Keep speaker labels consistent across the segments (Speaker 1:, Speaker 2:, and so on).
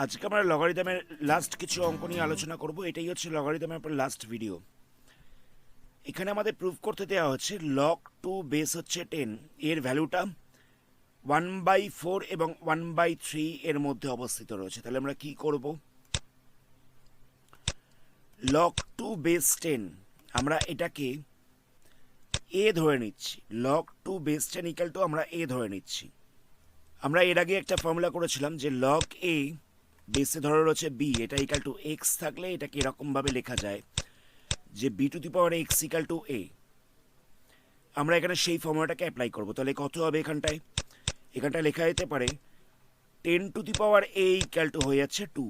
Speaker 1: আজকে আমরা লগারিদমের লাস্ট কিছু অঙ্ক নিয়ে আলোচনা করব। এটাই হচ্ছে লগারিদমের উপর লাস্ট ভিডিও। এখানে আমাদের প্রুফ করতে দেওয়া হচ্ছে লগ টু বেস হচ্ছে 10, এর ভ্যালুটা 1/4 এবং 1/3 এর মধ্যে অবস্থিত রয়েছে। তাহলে আমরা কি করব? লগ টু বেস 10 আমরা এটাকে এ ধরে নিচ্ছি। Log to base 10 equal to আমরা এ ধরে নিচ্ছি। আমরা এর আগে একটা ফর্মুলা করেছিলাম যে লগ এ বেসে ধরে রয়েছে বি, এটা ইকাল টু এক্স থাকলে এটাকে এরকমভাবে লেখা যায় যে B to the power X equal to A. আমরা এখানে সেই ফর্মুলাটাকে অ্যাপ্লাই করব। তাহলে কত হবে এখানটায় লেখা যেতে পারে 10 to the power A equal to হয়ে যাচ্ছে 2।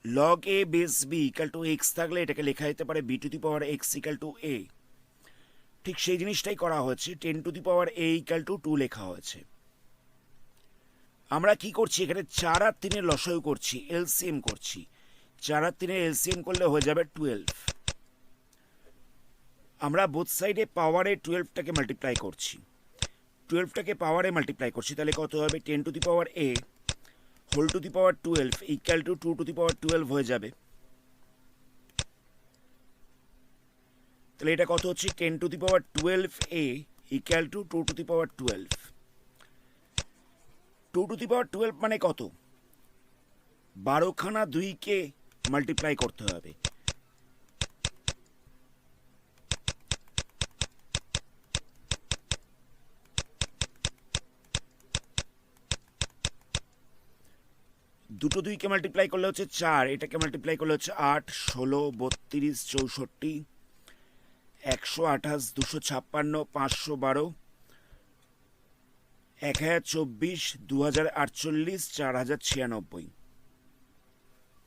Speaker 1: Log A base B equal to X থাকলে এটাকে লেখা যেতে পারে B to the power X equal to A. ঠিক সেই জিনিসটাই করা হয়েছে, 10 to the power A equal to 2 লেখা হয়েছে। আমরা কি করছি এখানে 4 আর 3 এর লসাগু করছি, এলসিএম করছি। 4 আর 3 এর এলসিএম করলে হয়ে যাবে 12। আমরা বোথ সাইডে পাওয়ারে 12টাকে মাল্টিপ্লাই করছি, 12টাকে পাওয়ারে মাল্টিপ্লাই করছি। তাহলে কত হবে? 10 to the power A whole to the power 12 equal to 2 to the power 12 হয়ে যাবে। তাহলে এটা কত হচ্ছে? 10 to the power 12 A equal to 2 to the power 12। 2 to the power 12 মানে কত? 12খানা 2কে মাল্টিপ্লাই করতে হবে। দুটো 2কে মাল্টিপ্লাই করলে হচ্ছে 4, এটাকে মাল্টিপ্লাই করলে হচ্ছে 8, 16, 32, 64, 128, 256, 512, 1024, 2048, 4096।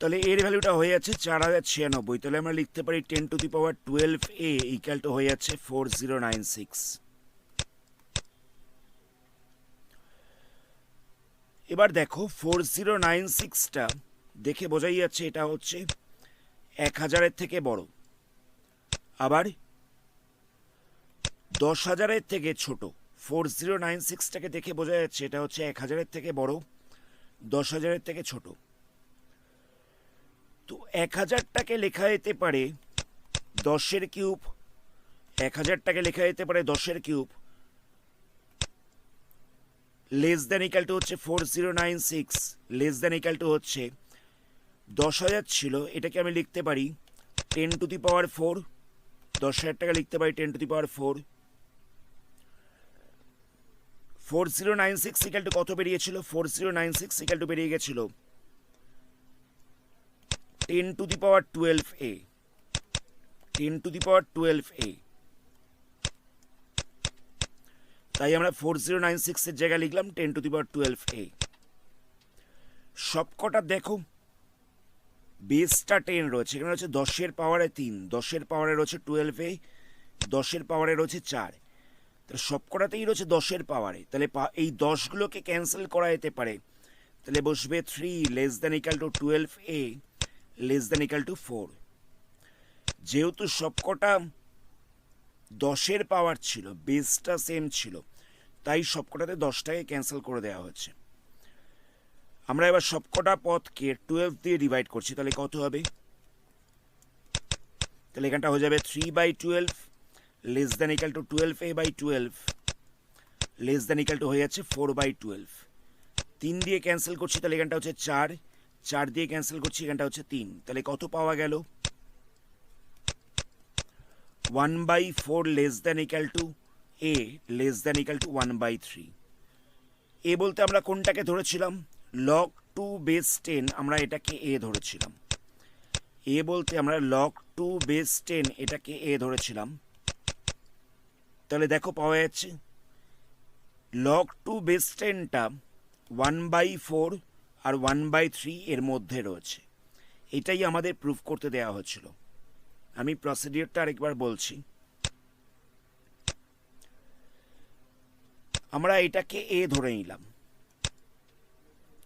Speaker 1: তাহলে এর ভ্যালুটা হয়ে যাচ্ছে 4096। তাহলে আমরা লিখতে পারি 10 to the power 12 A equal to হয়ে যাচ্ছে 4096। এবার দেখো 4096টা দেখে বোঝাই যাচ্ছে এটা হচ্ছে 1000-এর থেকে বড়, আবার 10,000-এর থেকে ছোট। 4096টাকে দেখে বোঝা যাচ্ছে এটা হচ্ছে 1000-এর থেকে বড়, 10,000-এর থেকে ছোট। তো 1000টাকে লেখা যেতে পারে 10-এর কিউব, 1000টাকে লেখা যেতে পারে 10-এর cube, less than equal to হচ্ছে 4096, লেস দ্যান ইকাল টু হচ্ছে 10,000 ছিল, এটাকে আমি লিখতে পারি 10 টু দি পাওয়ার 4। 10,000টাকে লিখতে পারি 10 to the power 4। 4096 equal to কত বেরিয়েছিল? 4096 ইকাল টু বেরিয়ে গেছিল 10 to the power 12 A, 10 to the power 12 এ। তাই আমরা 4096 এর জায়গায় লিখলাম 10 টু দি পাওয়ার 12 এ। সবকটা দেখো বেসটা 10 রয়েছে, এখানে রয়েছে 10-এর পাওয়ারে 3, 10-এর পাওয়ারে রয়েছে 12 এ, 10-এর পাওয়ারে রয়েছে 4। তাহলে সবকটাতেই রয়েছে 10-এর পাওয়ারে। তাহলে এই 10গুলোকে ক্যান্সেল করা যেতে পারে। তাহলে বসবে 3 লেস দ্যান ইকাল টু 12 এ লেস দ্যান ইকাল টু 4। যেহেতু সবকটা 10-এর পাওয়ার ছিল, বেসটা সেম ছিল, তাই সবকটাতে 10টাকে ক্যান্সেল করে দেওয়া হচ্ছে। আমরা এবার সবকটা পদকে 12 দিয়ে ডিভাইড করছি। তাহলে কত হবে? তাহলে এখানটা হয়ে যাবে 3/12 less than equal two 12a/12 less than equal to হয়ে যাচ্ছে 4/12। 3 দিয়ে ক্যান্সেল করছি, তাহলে এখানটা হচ্ছে 4, 4 দিয়ে ক্যান্সেল করছি, এখানটা হচ্ছে 3। তাহলে কত পাওয়া গেল? 1/4 less than equal to A less than equal two 1/3। এ বলতে আমরা কোনটাকে ধরেছিলাম? লগ টু বেস 10 আমরা এটাকে এ ধরেছিলাম। এ বলতে আমরা লগ টু বেস 10 এটাকে এ ধরেছিলাম। তাহলে দেখো পাওয়া যাচ্ছে লগ টু বেস 10টা 1/4 আর 1/3 এর মধ্যে রয়েছে। এটাই আমাদের প্রুফ করতে দেওয়া হয়েছিল। আমি প্রসিডিওরটা আরেকবার বলছি। আমরা এটাকে এ ধরে নিলাম,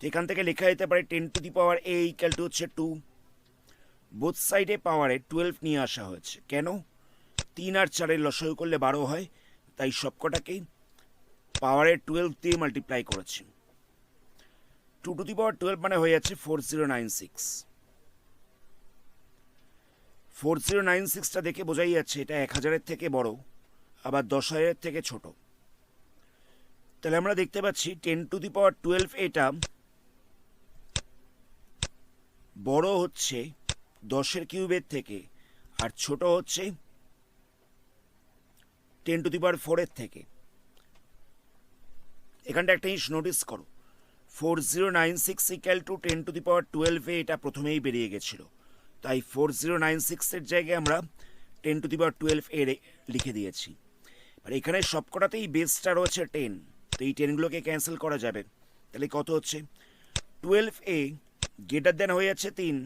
Speaker 1: এখান থেকে লেখা যেতে পারে 10 to the power A equal to হচ্ছে 2। বোথ সাইডে পাওয়ারে 12 নিয়ে আসা হয়েছে। কেন? 3 আর 4-এর লসাগু করলে 12 হয়, তাই সবকটাকেই পাওয়ারে 12 দিয়ে মাল্টিপ্লাই করেছি। 2^12 মানে হয়ে যাচ্ছে 4096। 4096টা দেখে বোঝাই যাচ্ছে এটা 1000-এর থেকে বড়, আবার 10,000-এর থেকে ছোট। তাহলে আমরা দেখতে পাচ্ছি 10^12 এটা বড় হচ্ছে 10-এর কিউবের থেকে, আর ছোট হচ্ছে 10^4 থেকে। এখানটা একটা জিনিস নোটিস করো, 4096 ইকুয়াল টু 10^12 এটা প্রথমেই বেরিয়ে গেছিল, তাই 4096-এর জায়গায় আমরা 10^12 লিখে দিয়েছি। আর এখানে সবকটাতেই বেসটা রয়েছে 10, তো এই 10গুলোকে ক্যান্সেল করা যাবে। তাহলে কত হচ্ছে 12a গ্রেটার দেন হয়ে যাচ্ছে 3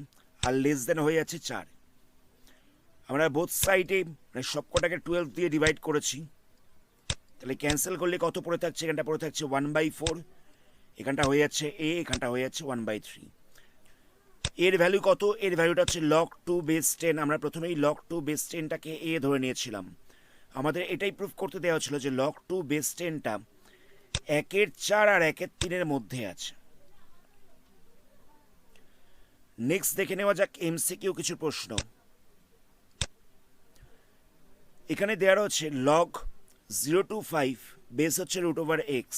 Speaker 1: আর লেস দেন হয়ে যাচ্ছে 4। আমরা বোথ সাইডে মানে সবকটাকে 12 দিয়ে ডিভাইড করেছি, তাহলে ক্যান্সেল করলে কত পড়ে থাকছে, এখানটা পড়ে থাকছে 1/4, এখানটা হয়ে যাচ্ছে a, এখানটা হয়ে যাচ্ছে 1/3। এর ভ্যালু কত, এর ভ্যালুটা হচ্ছে log2 বেস 10। আমরা প্রথমেই log2 বেস 10টাকে a ধরে নিয়েছিলাম। আমাদের এটাই প্রুফ করতে দেওয়া ছিল যে log2 বেস 10টা 1/4 আর 1/3 মধ্যে আছে। নেক্সট দেখে নেওয়া যাক এমসিকিউ কিছু প্রশ্ন। এখানে দেওয়া রয়েছে log 0 to 5 বেস হচ্ছে √x,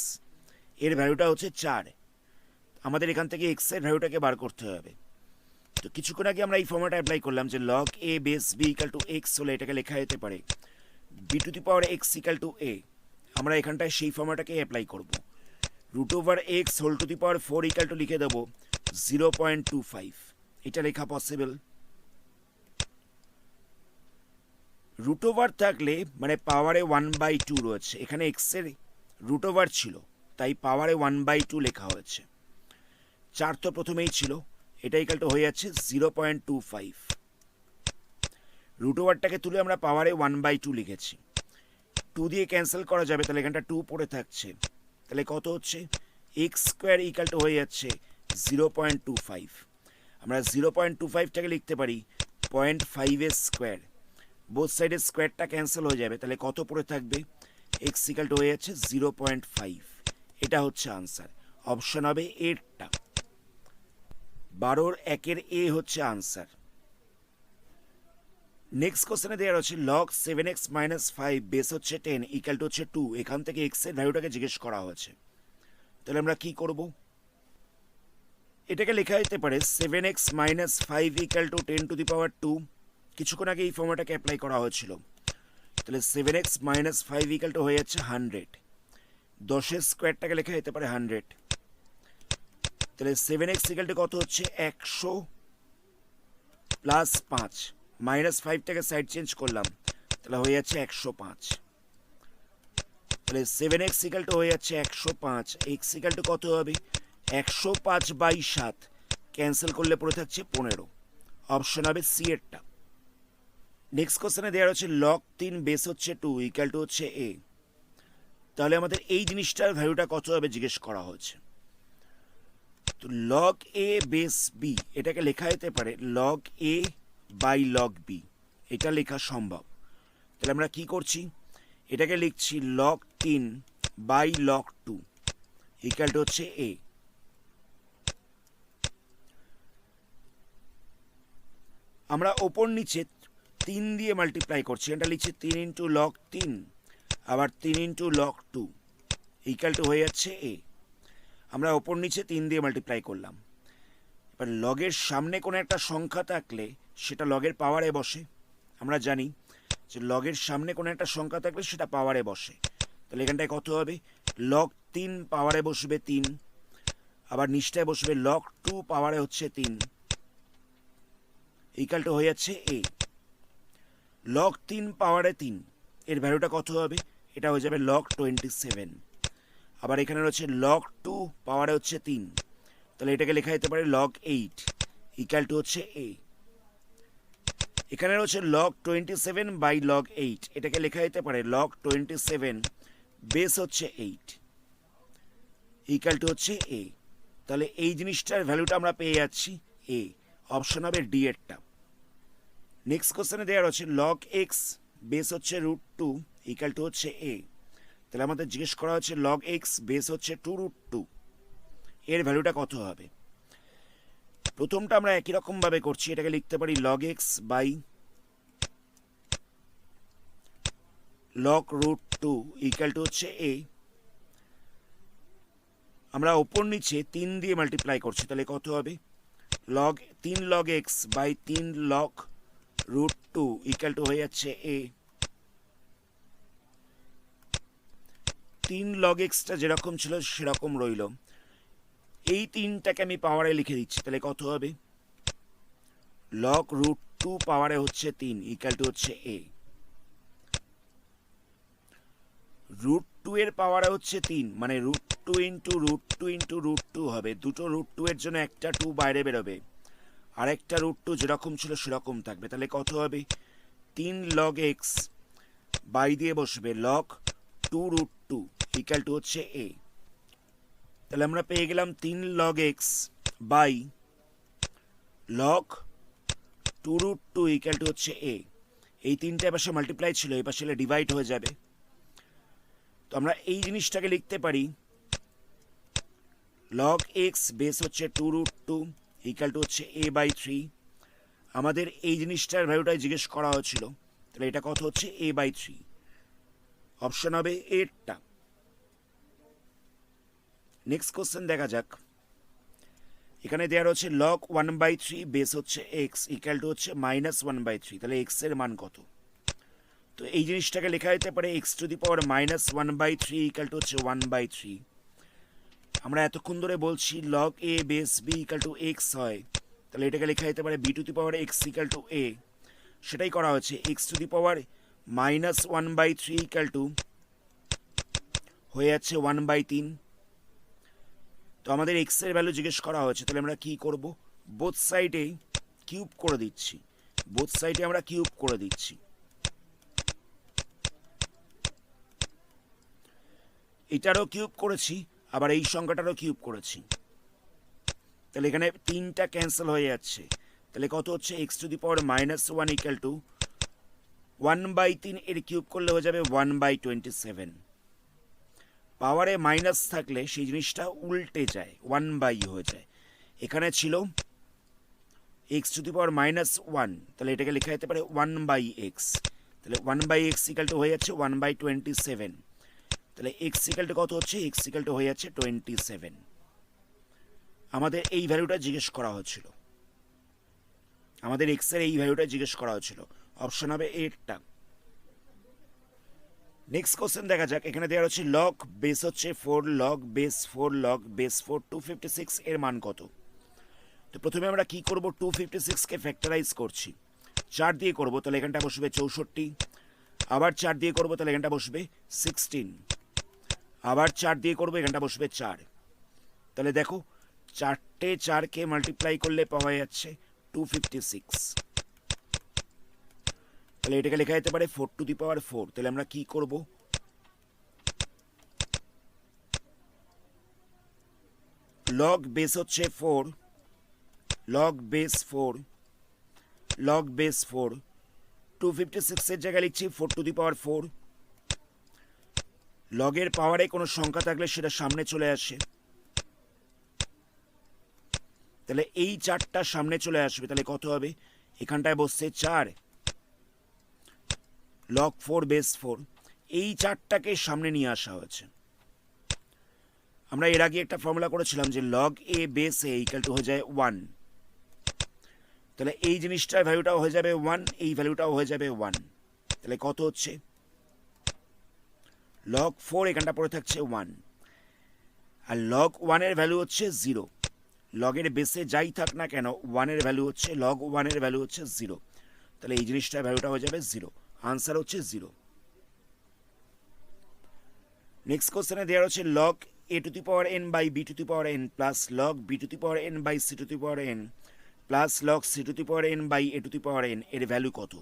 Speaker 1: এর ভ্যালুটা হচ্ছে 4। আমাদের এখান থেকে x এর ভ্যালুটাকে বার করতে হবে। তো কিছুক্ষণ আগে আমরা এই ফর্মুলাটা অ্যাপ্লাই করলাম যে log a base b equal to x হলে এটাকে লেখা যেতে পারে b⁴ x equal to a। আমরা এখানটায় সেই ফর্মুলাটাকে অ্যাপ্লাই করব। √x হোল⁴ ইকুয়াল টু লিখে দেবো 0.25। এটা লেখা পসিবল। √ওভার থাকলে মানে পাওয়ারে 1/2 রয়েছে, এখানে x এর √ওভার ছিল তাই পাওয়ারে 1/2 লেখা হয়েছে। 4 তো প্রথমেই ছিল, এটা ইকুয়াল টু হয়ে যাচ্ছে 0.25। √ওভারটাকে তুলে আমরা পাওয়ারে 1/2 লিখেছি, 2 দিয়ে ক্যান্সেল করা যাবে, তাহলে এখানটা 2 পড়ে থাকছে। তাহলে কত হচ্ছে x² ইকুয়াল টু হয়ে যাচ্ছে 0.25। আমরা 0.25টাকে লিখতে পারি 0.5 বোথ সাইডের স্কোয়ারটা ক্যান্সেল হয়ে যাবে, তাহলে কত পড়ে থাকবে x ইকুয়াল টু হয়ে যাচ্ছে 0.5। এটা হচ্ছে আনসার, অপশন হবে এরটা। 12-এর 1-এর এ হচ্ছে আনসার। নেক্সট কোশ্চেনে দেওয়া রয়েছে log 7x - 5 বেস হচ্ছে 10 ইকুয়াল টু হচ্ছে 2। এখান থেকে x এর ভ্যালুটাকে জিজ্ঞেস করা হয়েছে, তাহলে আমরা কি করব, এটাকে লেখা যেতে পারে 7x - 5 ইকুয়াল টু 10^2। কিছুক্ষণ আগে এই ফর্মুলাটাকে অ্যাপ্লাই করা হয়েছিল, তাহলে 7x - 5 ইকুয়াল টু হয়ে যাচ্ছে 100। 10-এর স্কোয়ারটাকে লেখা যেতে পারে 100, তাহলে 7x ইকুয়াল টু কত হচ্ছে 100 প্লাস 5, -5টাকে সাইড চেঞ্জ করলাম, তাহলে হয়ে যাচ্ছে 105। তাহলে 7x ইকুয়াল টু হয়ে যাচ্ছে 105, x ইকুয়াল টু কত হবে 105/7, ক্যান্সেল করলে পড়ে থাকছে 15। অপশন হবে সি এরটা। নেক্সট কোশ্চেনে দেওয়া হচ্ছে log 3 বেস হচ্ছে 2 ইকুয়াল টু হচ্ছে a। তাহলে আমাদের এই জিনিসটার ভ্যালুটা কত হবে জিজ্ঞেস করা হয়েছে। তো log a বেস b এটাকে লেখা যেতে পারে log a by log b, এটা লেখা সম্ভব। তাহলে আমরা কি করছি, এটাকে লিখছি log 3 by log 2 equal to হচ্ছে a। আমরা ওপর নিচে 3 দিয়ে মাল্টিপ্লাই করছি, এটা লিখছি 3 ইন্টু log 3 আবার 3 ইন্টু log 2 ইকুয়াল টু হয়ে যাচ্ছে a। আমরা ওপর নিচে 3 দিয়ে মাল্টিপ্লাই করলাম। এবার লগের সামনে কোনো একটা সংখ্যা থাকলে সেটা লগের পাওয়ারে বসে। আমরা জানি যে লগের সামনে কোনো একটা সংখ্যা থাকলে সেটা পাওয়ারে বসে, তাহলে এখানটায় কত হবে log 3 পাওয়ারে বসবে 3, আবার নিচটায় বসবে log 2 পাওয়ারে হচ্ছে 3 ইকুয়াল টু হয়ে যাচ্ছে a। log 3 পাওয়ারে 3 এর ভ্যালুটা কত হবে, এটা হয়ে যাবে log 27। আবার এখানে রয়েছে log 2 পাওয়ারে হচ্ছে 3, তাহলে এটাকে লেখা যেতে পারে log 8 ইকুয়াল টু হচ্ছে a। এখানে রয়েছে log 27 বাই log 8, এটাকে লেখা যেতে পারে log 27 বেস হচ্ছে 8 ইকুয়াল টু হচ্ছে a। তাহলে এই জিনিসটার ভ্যালুটা আমরা পেয়ে যাচ্ছি a, অপশন হবে ডি এরটা। নেক্সট কোশ্চেনে দেওয়া রয়েছে log x বেস হচ্ছে √2 ইকুয়াল টু হচ্ছে a। তাহলে আমাদের জিজ্ঞেস করা হচ্ছে log x বেস হচ্ছে 2√2 এর ভ্যালুটা কত হবে? প্রথমটা আমরা একই রকমভাবে করছি, এটাকে লিখতে পারি log x by log root two equal to হচ্ছে এ। আমরা ওপর নিচে 3 দিয়ে মাল্টিপ্লাই করছি, তাহলে কত হবে? Log 3 log x by 3 log root two equal to হয়ে যাচ্ছে এ। 3 লগ এক্সটা যেরকম ছিল সেরকম রইল। এই 3টাকে আমি পাওয়ারে লিখে দিচ্ছি, তাহলে কত হবে? লগ রুট টু পাওয়ারে হচ্ছে 3 ইকুয়াল টু হচ্ছে এ। রুট টু এর পাওয়ারে হচ্ছে 3, মানে root two into root two into root two হবে। দুটো রুট টু এর জন্য একটা 2 বাইরে বেরোবে, আর একটা রুট টু যেরকম ছিল সেরকম থাকবে। তাহলে কত হবে? 3 লগ এক্স বাই দিয়ে বসবে log 2 root two equal to হচ্ছে এ। তাহলে আমরা পেয়ে গেলাম 3 log x by log 2 root two equal to হচ্ছে এ। এই 3টা এপাশে মাল্টিপ্লাই ছিল, এই পাশে ডিভাইড হয়ে যাবে। তো আমরা এই জিনিসটাকে লিখতে পারি লগ এক্স বেস হচ্ছে 2 রুট টু ইকুয়াল টু হচ্ছে এ বাই 3। আমাদের এই জিনিসটার ভ্যালুটাই জিজ্ঞেস করা হয়েছিল, তাহলে এটা কত হচ্ছে? এ বাই 3। অপশন হবে এরটা। নেক্সট কোশ্চেন দেখা যাক। এখানে দেওয়া রয়েছে লগ 1/3 বেস হচ্ছে এক্স ইকুয়াল টু হচ্ছে -1/3। তাহলে এক্স এর মান কত? তো এই জিনিসটাকে লেখা যেতে পারে x to the power -1/3 equal to হচ্ছে 1/3। আমরা এতক্ষণ ধরে বলছি log A base b equal to x হয়, তাহলে এটাকে লেখা যেতে পারে B to the power x equal to a. সেটাই করা হচ্ছে। X to the power -1/3 equal to হয়ে যাচ্ছে 1/3। তো আমাদের এক্স এর ভ্যালু জিজ্ঞেস করা হয়েছে, তাহলে আমরা কি করব? বোথ সাইডে কিউব করে দিচ্ছি, বোথ সাইডে আমরা কিউব করে দিচ্ছি। এটারও কিউব করেছি, আবার এই সংখ্যাটারও কিউব করেছি। তাহলে এখানে 3টা ক্যান্সেল হয়ে যাচ্ছে। তাহলে কত হচ্ছে? X to the power -1 equal to 1/3 এর কিউব করলে হয়ে যাবে 1/27। পাওয়ারে মাইনাস থাকলে সেই জিনিসটা উল্টে যায়, 1/, হয়ে যায়। এখানে ছিল এক্স টু দি পাওয়ার -1, তাহলে এটাকে লেখা যেতে পারে 1/x। তাহলে 1/x ইকুয়াল টু হয়ে যাচ্ছে 1/27। তাহলে এক্স ইকুয়াল টু কত হচ্ছে? এক্স ইকুয়াল টু হয়ে যাচ্ছে 27। আমাদের এই ভ্যালুটা জিজ্ঞেস করা হয়েছিল, আমাদের এক্স এর এই ভ্যালুটা জিজ্ঞেস করা হয়েছিল। অপশন হবে এরটা। নেক্সট কোশ্চেন দেখা যাক। এখানে দেওয়া হচ্ছে লগ বেস হচ্ছে 4 লগ বেস 4 লগ বেস 4 256 এর মান কত? তো প্রথমে আমরা কি করব? 256কে ফ্যাক্টরাইজ করছি, 4 দিয়ে করব, তাহলে এখানটা বসবে 64। আবার 4 দিয়ে করব, তাহলে এখানটা বসবে 16। আবার 4 দিয়ে করব, এখানটা বসবে 4। তাহলে দেখো 4টে 4কে মাল্টিপ্লাই করলে পাওয়া যাচ্ছে 256। তাহলে এটাকে লেখা যেতে পারে 4 টু দি পাওয়ার 4। তাহলে আমরা কি করব? লগ বেস হচ্ছে 4 লগ বেস 4 লগ বেস 4 256 এর জায়গায় লিখছি 4 টু দি পাওয়ার 4। লগের পাওয়ারে কোনো সংখ্যা থাকলে সেটা সামনে চলে আসে, তাহলে এই 4টা সামনে চলে আসবে। তাহলে কত হবে? এখানটায় বসছে 4 লগ 4 বেস 4। এই 4টাকে সামনে নিয়ে আসা হয়েছে। আমরা এর আগে একটা ফর্মুলা করেছিলাম যে log A base a equal to হয়ে যায় 1। তাহলে এই জিনিসটার ভ্যালুটাও হয়ে যাবে 1, এই ভ্যালুটাও হয়ে যাবে 1। তাহলে কত হচ্ছে? লগ 4 এখানটা পড়ে থাকছে 1, আর লগ 1 এর ভ্যালু হচ্ছে 0। লগের বেসে যাই থাক না কেন 1 এর ভ্যালু হচ্ছে, লগ 1 এর ভ্যালু হচ্ছে 0। তাহলে এই জিনিসটার ভ্যালুটা হয়ে যাবে 0। আনসার হচ্ছে 0। নেক্সট কোশ্চেনে দেওয়া হচ্ছে log a to the power n by b to the power n plus log b to the power n by c to the power n plus log c to the power n by a to the power n এর value কত?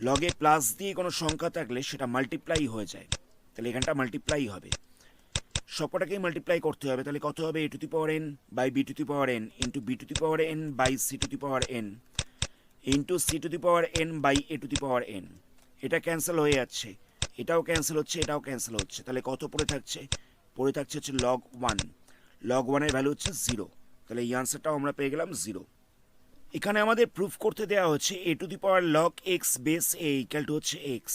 Speaker 1: লগে plus দিয়ে কোনো সংখ্যা থাকলে সেটা multiply হয়ে যায়, তাহলে এখানটা মাল্টিপ্লাই হবে, সবকটাকেই মাল্টিপ্লাই করতে হবে। তাহলে কত হবে? a to the power n by b to the power n into b to the power n by c to the power n into c to the power n by a to the power n। এটা cancel হয়ে যাচ্ছে, এটাও cancel হচ্ছে, এটাও cancel হচ্ছে। তাহলে কত পড়ে থাকছে? পড়ে থাকছে হচ্ছে লগ 1। লগ ওয়ানের ভ্যালু হচ্ছে 0। তাহলে এই আনসারটাও আমরা পেয়ে গেলাম 0। এখানে আমাদের প্রুফ করতে দেওয়া হচ্ছে a to the power log x base a equal to হচ্ছে x.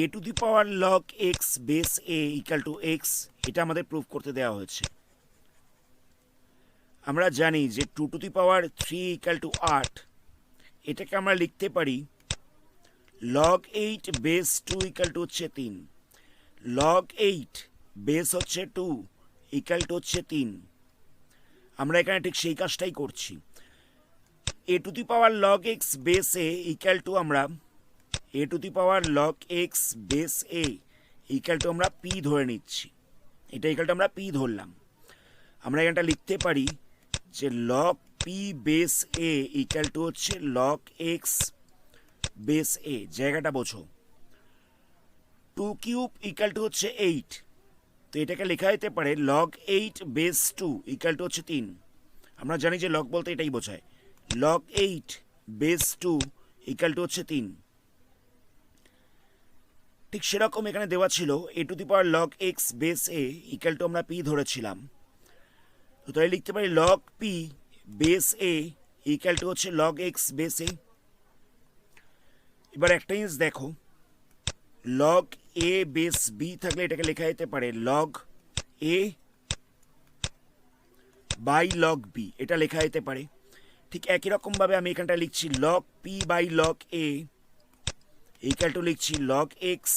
Speaker 1: A to the power log x base a equal to x, এটা আমাদের প্রুফ করতে দেওয়া হয়েছে। আমরা জানি যে 2 to the power 3 equal to 8, এটাকে আমরা লিখতে পারি লগ 8 বেস 2 ইকাল টু হচ্ছে 3। লগ 8 বেস হচ্ছে 2 ইকাল টু হচ্ছে 3। আমরা এখানে ঠিক সেই কাজটাই করছি। A to the power log x base a equal to আমরা a to the power log x base a equal to আমরা পি ধরে নিচ্ছি। এটা ইকাল টু আমরা পি ধরলাম। আমরা এখানটা লিখতে পারি যে log p base a equal to হচ্ছে লগ এক্স বেস এ। জায়গাটা বোঝো। 2 কিউব ইকাল টু হচ্ছে 8, তো এটাকে লেখা যেতে পারে লগ 8 বেস 2 ইকাল টু হচ্ছে 3। আমরা জানি যে লগ বলতে এটাই বোঝায়। লগ 8 বেস 2 ইকাল টু হচ্ছে 3। ঠিক সেরকম এখানে দেওয়া ছিল a to the power log x base a equal to আমরা পি ধরেছিলাম, তো তাই লিখতে পারি log p base a equal to হচ্ছে লগ এক্স বেস এ। এবার একটা জিনিস দেখো, লগ এ বেস বি থাকলে এটাকে লেখা যেতে পারে log a by log b, এটা লেখা যেতে পারে। ঠিক একই রকমভাবে আমি এখানটা লিখছি log p by log a equal to লিখছি log x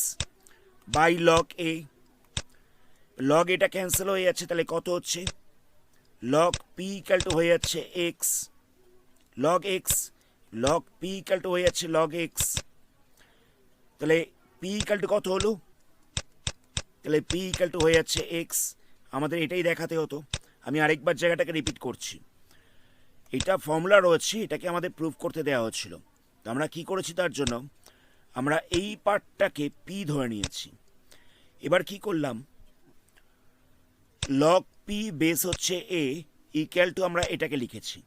Speaker 1: by log a. Log এটা ক্যান্সেল হয়ে যাচ্ছে, তাহলে কত হচ্ছে লগ পি ইকাল টু হয়ে যাচ্ছে x log x. Log p equal to হয়ে যাচ্ছে লগ এক্স। তাহলে পি ইকাল টু কত হলো? তাহলে পি ইকাল টু হয়ে যাচ্ছে এক্স। আমাদের এটাই দেখাতে হতো। আমি আরেকবার জায়গাটাকে রিপিট করছি। এটা ফর্মুলা রয়েছে, এটাকে আমাদের প্রুফ করতে দেওয়া হচ্ছিল। তো আমরা কি করেছি তার জন্য, আমরা এই পার্টটাকে পি ধরে নিয়েছি। এবার কি করলাম, লগ পি বেস হচ্ছে এ ইকুয়াল টু আমরা এটাকে লিখেছি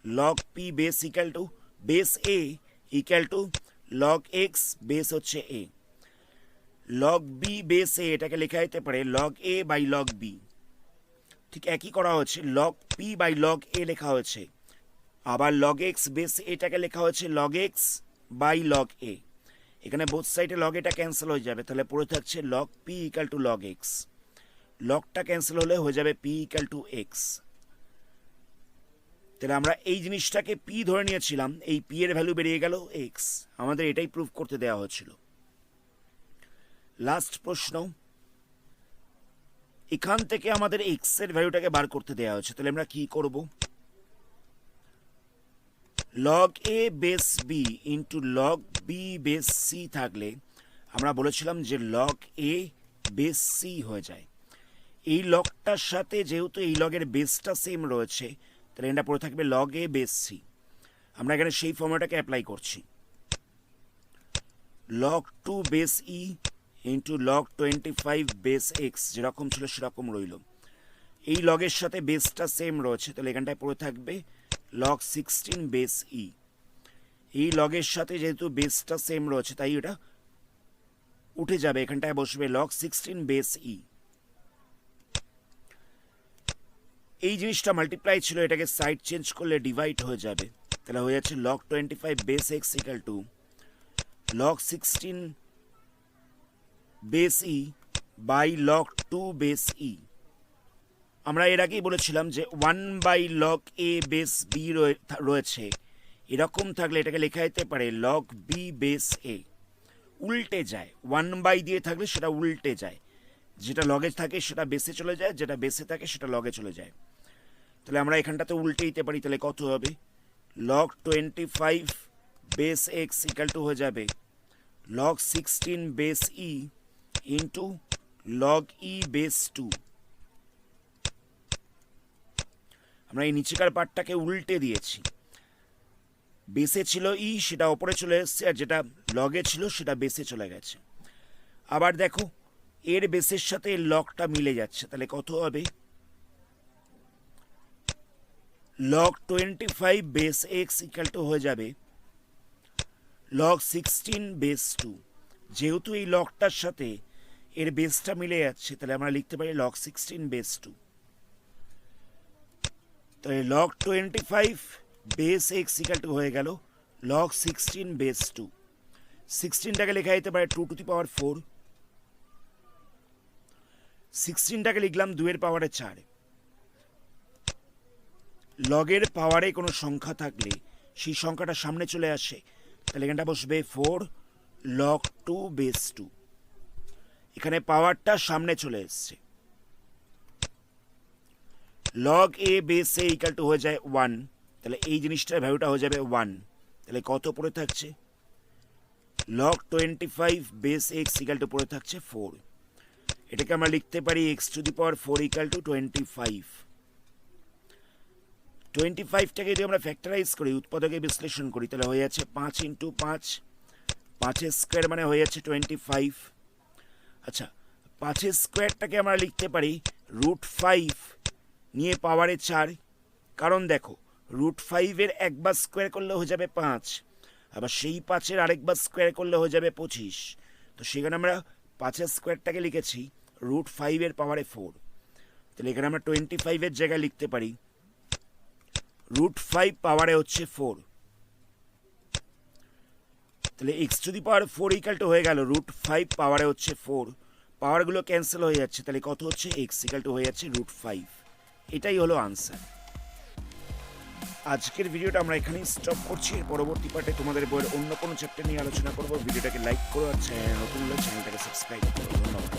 Speaker 1: log p base equal to base a equal to log x base হচ্ছে a. Log b base a এটাকে লেখা যেতে পারে log a by log b. ঠিক একই করা হচ্ছে, log p by log a লেখা হয়েছে। আবার লগ এক্স বেস এটাকে লেখা হচ্ছে log x by log a. এখানে বোথ সাইডে লগ এটা ক্যান্সেল হয়ে যাবে, তাহলে পড়ে থাকছে log p equal to log x. লগটা ক্যান্সেল হলে হয়ে যাবে পি ইকাল টু এক্স। তাহলে আমরা এই জিনিসটাকে পি ধরে নিয়েছিলাম, এই পি এর ভ্যালু বেরিয়ে গেল এক্স। আমাদের এটাই প্রুফ করতে দেওয়া হচ্ছিল। লাস্ট প্রশ্ন, এখান থেকে আমাদের এক্স এর ভ্যালুটাকে বার করতে দেওয়া হচ্ছে। তাহলে আমরা কি করব, লগ এ base b into log b base c থাকলে আমরা বলেছিলাম যে লগ এ বেস সি হয়ে যায়। এই লগটার সাথে যেহেতু এই লগের বেসটা সেম রয়েছে, তাহলে এটা পড়ে থাকবে লগ এ বেস সি। আমরা এখানে সেই ফর্মুলাটাকে অ্যাপ্লাই করছি, লগ 2 বেস ই ইন্টু লগ 25 বেস এক্স, যেরকম ছিল সেরকম রইল। এই লগের সাথে বেসটা সেম রয়েছে, তাহলে এখানটায় পড়ে থাকবে লগ 16 বেস ই। এই লগের সাথে যেহেতু বেসটা সেম রয়েছে তাই এটা উঠে যাবে, এখানটায় বসবে লগ 16 বেস ই। এই জিনিসটা মাল্টিপ্লাই ছিল, এটাকে সাইড চেঞ্জ করলে ডিভাইড হয়ে যাবে, তাহলে হয়ে যাচ্ছে log 25 base x equal to log 16 base e by log 2 base e. আমরা এর আগেই বলেছিলাম যে 1 by log A base b রয়েছে, এরকম থাকলে এটাকে লেখা যেতে পারে লগ বি বেস এ। উল্টে যায়, 1 বাই দিয়ে থাকলে সেটা উল্টে যায়, যেটা লগে থাকে সেটা বেসে চলে যায়, যেটা বেসে থাকে সেটা লগে চলে যায়। তাহলে আমরা এখানটাতে উল্টে দিতে পারি, তাহলে কত হবে log 25 base x equal to হয়ে যাবে লগ 16 বেস ই ইন্টু লগ ই বেস 2। আমরা এই নিচেকার পার্টটাকে উল্টে দিয়েছি, বেসে ছিল ই সেটা ওপরে চলে এসছে, আর যেটা লগে ছিল সেটা বেসে চলে গেছে। আবার দেখো এর বেসের সাথে এর লগটা মিলে যাচ্ছে, তাহলে কত হবে log 25 base x equal to হয়ে যাবে লগ 16 বেস 2। যেহেতু এই লগটার সাথে এর বেসটা মিলে যাচ্ছে, তাহলে আমরা লিখতে পারি লগ 16 বেস 2। তাহলে log 25 base x equal to হয়ে গেল লগ 16 বেস 2। 16টাকে লেখা যেতে পারে 2 টু দি পাওয়ার 4। 16টাকে লিখলাম 2 এর পাওয়ারে 4। লগের পাওয়ারে কোনো সংখ্যা থাকলে সেই সংখ্যাটা সামনে চলে আসে, তাহলে এখানটা বসবে 4 লগ 2 বেস 2। এখানে পাওয়ারটা সামনে চলে এসছে। Log A base a equal to হয়ে যায় 1, তাহলে এই জিনিসটার ভ্যালুটা হয়ে যাবে 1। তাহলে কত পড়ে থাকছে? Log 25 base x equal two পড়ে থাকছে 4। এটাকে আমরা লিখতে পারি x to the power 4 equal to 25। 25টাকে যদি আমরা ফ্যাক্টরাইজ করি, উৎপাদকে বিশ্লেষণ করি, তাহলে হয়ে যাচ্ছে 5 ইন্টু 5, 5 স্কোয়ার মানে হয়ে যাচ্ছে 25। আচ্ছা, 5 স্কোয়ারটাকে আমরা লিখতে পারি √5 নিয়ে পাওয়ারে 4। কারণ দেখো, √5-এর একবার স্কোয়ার করলে হয়ে যাবে 5, আবার সেই 5-এর আরেকবার স্কোয়ার করলে হয়ে যাবে 25। তো সেখানে আমরা 5 স্কোয়ারটাকে লিখেছি √5-এর পাওয়ারে 4। তাহলে এখানে আমরা 25-এর জায়গায় লিখতে পারি √5 পাওয়ারে হচ্ছে 4। তাহলে x to the power 4 equal to হয়ে গেল √5 পাওয়ারে হচ্ছে 4। পাওয়ারগুলো ক্যান্সেল হয়ে যাচ্ছে, তাহলে কত হচ্ছে? এক্স ইকাল টু হয়ে যাচ্ছে √5। এটাই হলো আনসার। আজকের ভিডিওটা আমরা এখানেই স্টপ করছি। এর পরবর্তী পার্টে তোমাদের বইয়ের অন্য কোনো চ্যাপ্টার নিয়ে আলোচনা করবো। ভিডিওটাকে লাইক করো আর নতুন হলে চ্যানেলটাকে সাবস্ক্রাইব করো। ধন্যবাদ।